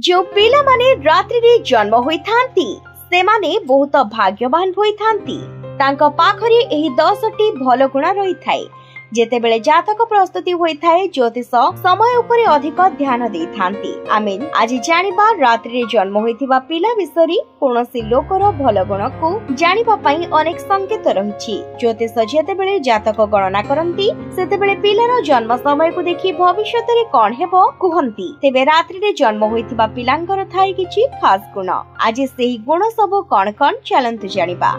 जो पिला माने रात्रि रे जन्म होइथांती सेमाने बहुत भाग्यवान होइथांती। तांका पाखरे एही 10टी भल गुण रही थाए। जेतेबेले जातक प्रस्तुति होइथाए ज्योतिष समय उपरे अधिक ध्यान देई थांती। आमे आज जानिबा रात्रि रे जन्म होइथिबा पिला विषय कोनोसी लोकर भल गुण को जानिबा पई अनेक संकेत रहिछि। ज्योतिष जेतेबेले जातक गणना करंती सेतेबेले पिलार जन्म समय को देखि भविष्यत रे कोन हेबो कुहंती। तेबे रात्रि रे जन्म होइथिबा पिलांकर थाए किछि खास गुण। आज सेही गुण सब कोन कोन चलंतु जानिबा।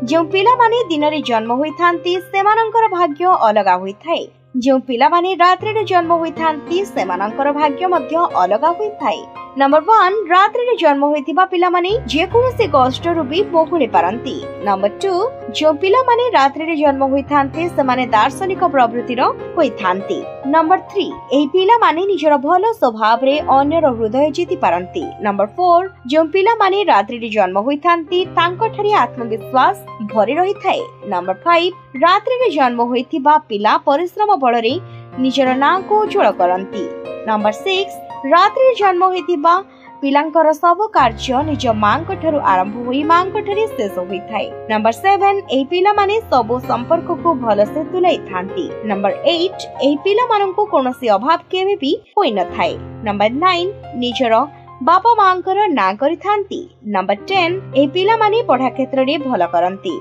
जो पिला माने दिन रे जन्म होइथांती सेमानंकर भाग्य अलगा होइथाए। जो पिला माने रात्रि रे जन्म होइथांती सेमानंकर भाग्य मध्य अलगा होइथाए। नंबर 1 रात्रि रे जन्म होइथिबा पिला माने जे कोनोसी कष्ट रूपी बोहुली पारंती। नंबर 2 जो पिला माने रात्रि रे जन्म होइथांती सेमाने दार्शनिक प्रवृत्तिर होइथांती। नंबर 3 एही पिला माने निजर भलो स्वभाव रे अन्यर हृदय जीति पारंती। नंबर 4 जो पिला माने रात्रि रे जन्म होइथांती तांको ठारे आत्मविश्वास भरी रहिथाए। नंबर 5 रात्रि रे जन्म होइथिबा पिला परिश्रम बଳରେ निजर नाम को उज्जवल करंती। नंबर 6 रात्रि रे जन्म होइथिबा पिलांकर सब कार्य निज मांक ठारू आरंभ होई मांक ठारे शेष होइथाए। नंबर 7 एही पिला माने सब संपर्क को भलसे तुलाई थांती। नंबर 8 एही पिला माननकु कोनोसी अभाव केबे भी होई न थाए। नंबर 9 निजर बापा मांकर ना करि थांती। नंबर 10 एही पिला माने पढ़ा क्षेत्र रे भल करंती।